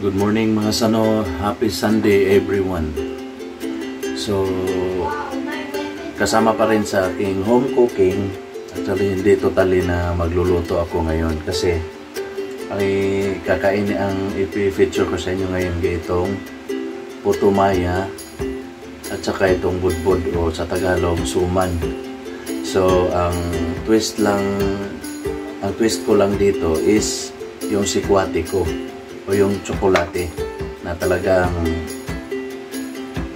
Good morning mga sano, happy Sunday everyone. So, kasama pa rin sa aking home cooking. Actually, hindi totally na magluluto ako ngayon kasi ay kakain ang ipi-feature ko sa inyo ngayon itong puto maya at saka itong budbud o sa Tagalog suman. So, ang twist ko lang dito is yung sikwati ko o yung tsokolate na talagang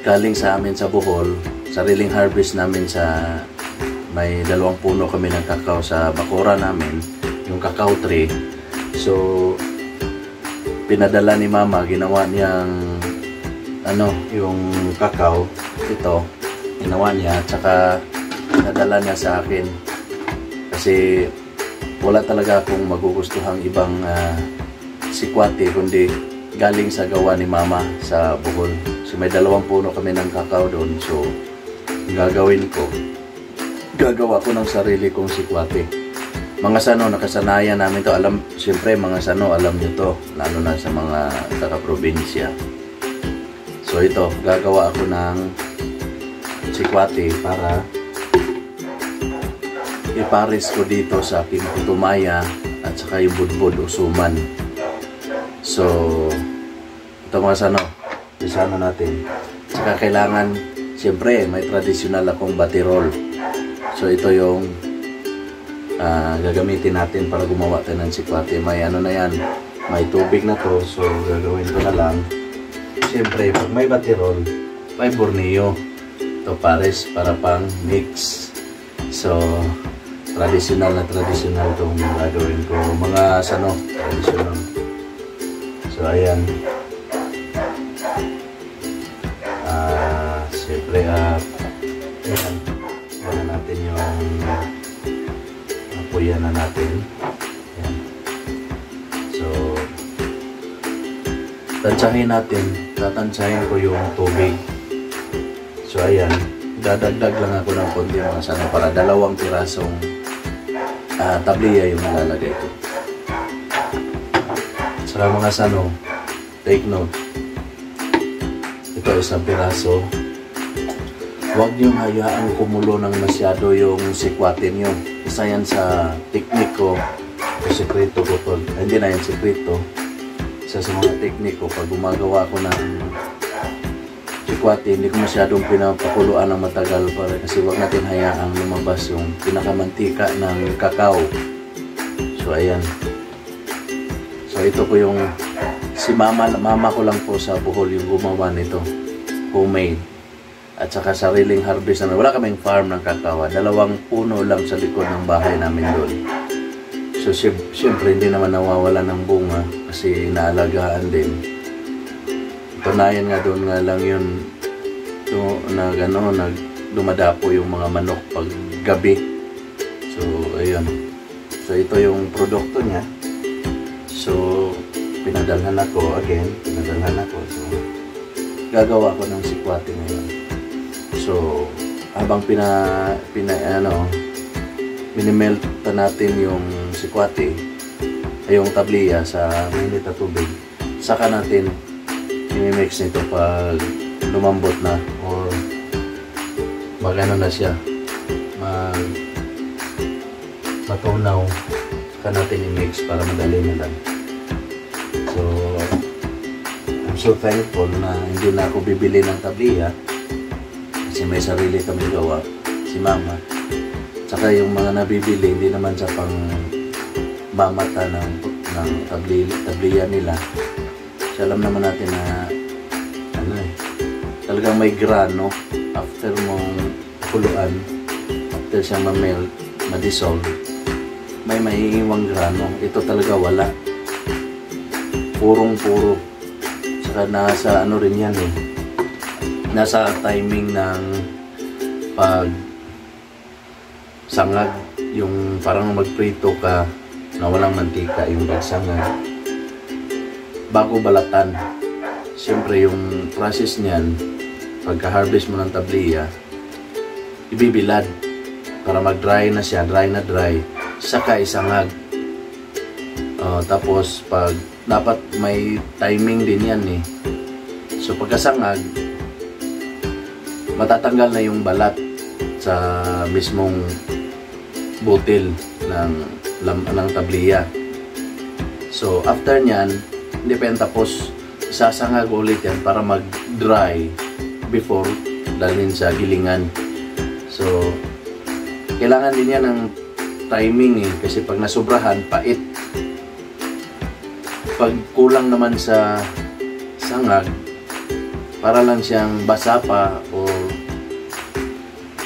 galing sa amin sa Bohol. Sariling harvest namin sa may 2 puno kami ng kakao sa bakura namin, yung kakao tree. So pinadala ni mama, ginawa niyang yung kakao ito, ginawa niya at saka pinadala niya sa akin kasi wala talaga akong magugustuhang ibang sikwati kundi galing sa gawa ni mama sa Bohol. So may 2 puno kami ng kakao doon. So gagawa ko ng sarili kong sikwati. Mga sano, nakasanayan namin to. Siyempre mga sano, alam nyo to, lalo na sa mga taga-probinsya. So ito, gagawa ako ng sikwati para ipares ko dito sa aking puto maya at saka yung budbud o suman. So, ito mga sano, isano natin. Saka kailangan, siyempre, may traditional akong batirol. So, ito yung gagamitin natin para gumawa tayo ng sikwati. May na yan, may tubig na to. So, gagawin ko na lang. Siyempre, pag may batirol, may borneo. Ito pares para pang mix. So, traditional itong gagawin ko. Mga sano, traditional. So, ayan. Siyempre, ayan. Wala natin yung apoyan na natin. Ayan. So, tansyahin natin. Tatansyahin ko yung tubig. So, ayan. Dadagdag lang ako ng konti mga sana para 2 pirasong tabliya yung nalalagay ko. Sa mga sano, take note. Ito 1 piraso. Huwag niyong hayaang kumulo ng masyado yung sikwati niyo. Isa yan sa teknik ko o sekreto ko. Hindi na yung sekreto. Isa sa mga teknik ko pag gumagawa ko ng sikwati, hindi ko masyadong pinapakuluan ng matagal para kasi huwag natin hayaang lumabas yung pinakamantika ng kakao. So ayan. So ito po yung si mama ko lang po sa Bohol yung gumawa nito, homemade at saka sariling harvest namin. Wala kaming farm ng kakao, 2 puno lang sa likod ng bahay namin doon. So siyempre hindi naman nawawala ng bunga kasi naalagaan din. Tunayan nga doon nga lang yun dumadapo yung mga manok pag gabi. So ayun, so ito yung produkto niya. So pinadalhan ako. So gagawa ko ng sikwati ngayon. So habang minimelt natin yung sikwati ay yung tabliya sa mainit na tubig, saka natin i-mix nito pag lumambot na or magano na siya, matunaw, saka natin i-mix para madali na lang. So I'm so thankful na hindi na ako bibili ng tabliya kasi may sarili kami gawa, si mama. Saka yung mga nabibili hindi naman sa pang mamata ng tabliya nila. So, alam naman natin na talagang may grano after mong kuluan, after siya ma-melt, ma-dissolve, may maiiwang grano. Ito talaga wala, purong-puro. Saka nasa rin yan nasa timing ng pag sangag, yung parang magprito ka na walang mantika, yung pagsangag bago balatan. Siyempre yung process niyan, pagka-harvest mo ng tabliya, ibibilad para mag-dry na siya, dry, saka isangag. Tapos pag dapat may timing din yan eh. So pagkasangag, matatanggal na yung balat sa mismong butil ng tabliya. So after nyan, hindi pa yan tapos, sasangag ulit yan para mag-dry before dalhin sa gilingan. So kailangan din yan ng timing eh, kasi pag nasobrahan, pait. Pag kulang naman sa sangag, para lang siyang basa pa o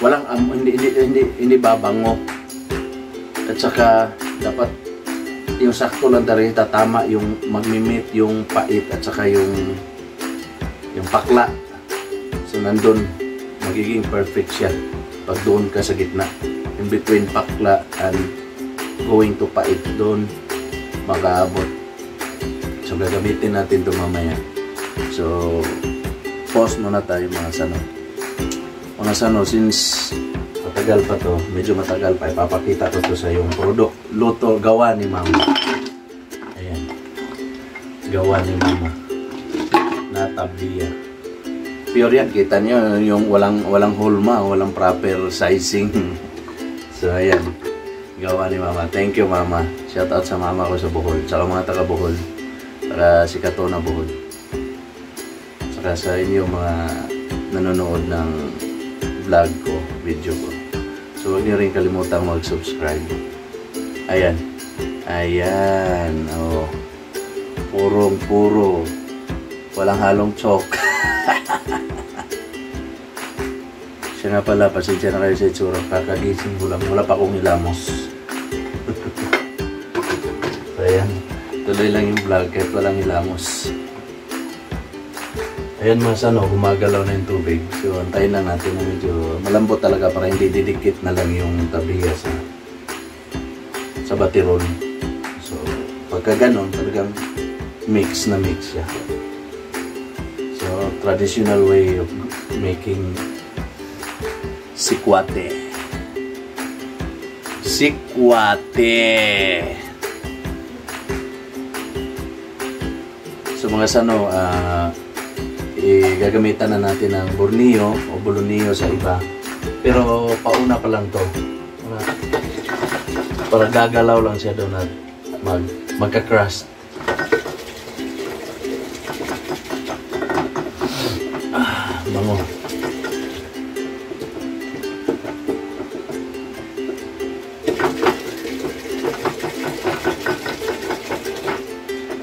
walang hindi babango. At saka dapat yung sakto lang talaga, tatama yung magmimit yung pait at saka yung pakla. So nandun magiging perfect siya pag doon ka sa gitna, in between pakla and going to pait, doon mag-aabot. So gagamitin natin ito mamaya. So pause muna tayo mga sano. Mga sano, since matagal pa to, medyo matagal pa, ipapakita ko to sa yung product. Luto, gawa ni mama. Ayan. Gawa ni mama. Na tabliya. Pure yan, kita nyo, yung walang hulma, walang proper sizing. So ayan. Gawa ni mama. Thank you mama. Shout out sa mama ko sa Bohol. Tsaka mga taga Bohol. Para si Katona Bohol. Saka sa inyo mga nanonood ng vlog ko, video ko. So huwag niyo rin kalimutang mag-subscribe. Ayan. Ayan. Oh. Purong-puro. Walang halong chok. Siya nga pala, pasensya na kayo sa itsura. Kakagising ko lang. Wala pa akong ilamos. So ayan. Tuloy lang yung vlog kahit walang hilamos. Ayan mga sano, gumagalaw na yung tubig. So antayin lang natin na medyo malambot talaga para hindi didikit na lang yung tabliya sa batirol. So pagka ganon, talagang mix na mix siya. So traditional way of making sikwate. So mga sano, gagamitan na natin ng bornilyo o bolonillo sa iba. Pero pauna pa lang to. Para gagalaw lang siya doon at magka-crust. Bango.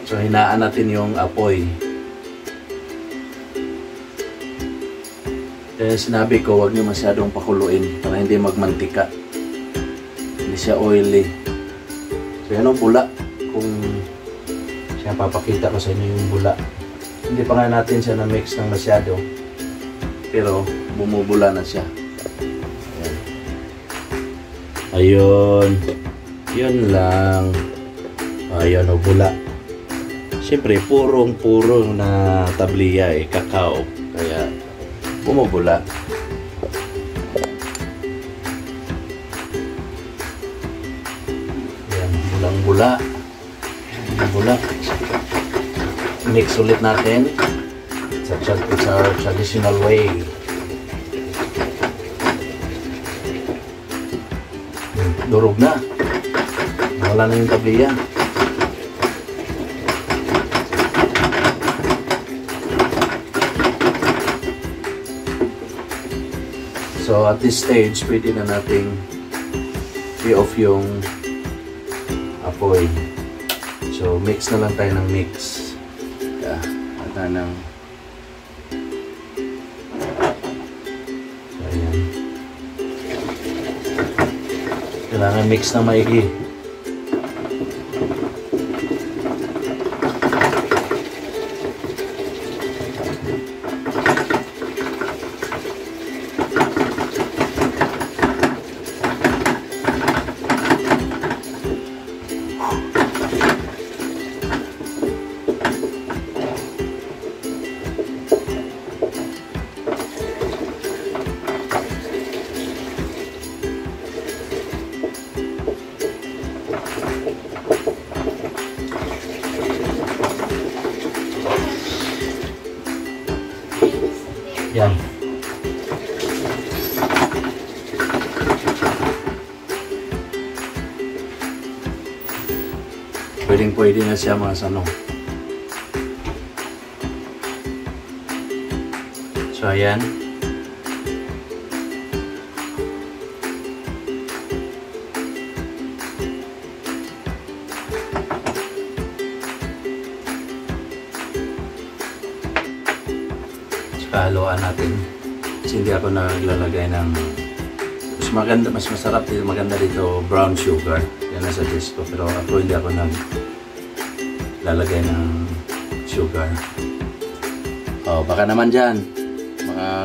So hinaan natin yung apoy. Kaya sinabi ko, huwag niyo masyadong pakuluin para hindi magmantika. Hindi siya oily. So yan ang bula. Kung siya papakita ko sa inyo yung bula. Hindi pa nga natin siya na-mix ng masyado. Pero bumubula na siya. Ayun. Yun lang. Ayun o bula. Siyempre, purong-puro na tabliya eh, kakao. Kaya, bumubula. Yan, bulang-bula. Bula. Mix ulit natin. It's our traditional way. Durog na. Wala na yung tabliya. So at this stage, pwede na nating i-off yung apoy. So mix na lang tayo ng mix. At ng so ayan. Kailangan mix na maigi. Pwede na siya mga sano. So ayan. Saka haluan natin. Kasi hindi ako naglalagay ng mas masarap dito, maganda dito brown sugar. Yan nasa dish ko. Pero ako hindi ako naglalagay ng sugar. Oh, baka naman dyan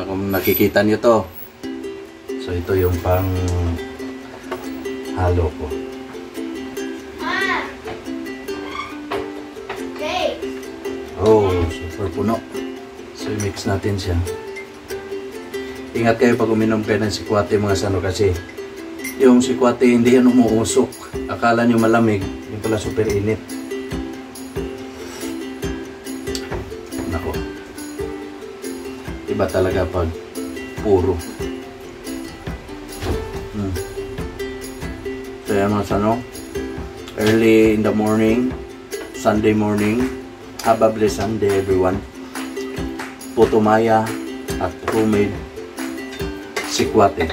kung nakikita nyo to. So ito yung pang halo ko. Oh, super puno. So i-mix natin siya. Ingat kayo pag uminom kayo ng sikwate mga sano, kasi yung sikwate hindi yan umuusok. Akala nyo malamig, yung pala super init. Nako. Iba talaga pag puro. So yan mga sano, early in the morning, Sunday morning. Have a blessed Sunday everyone. Putumaya at homemade sikwate,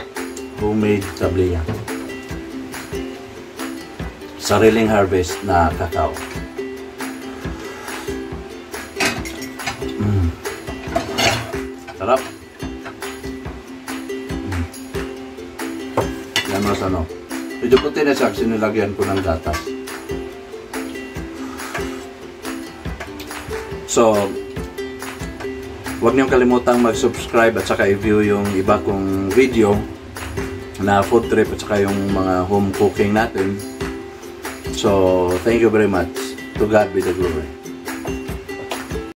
homemade tablilla, sariling harvest na kakao. Sarap. Yan mas ano, medyo puti na siya kasi nilagyan ko ng gatas. So huwag niyong kalimutang mag-subscribe at saka i-view yung iba kong video na food trip at saka yung mga home cooking natin. So, thank you very much. To God be the glory.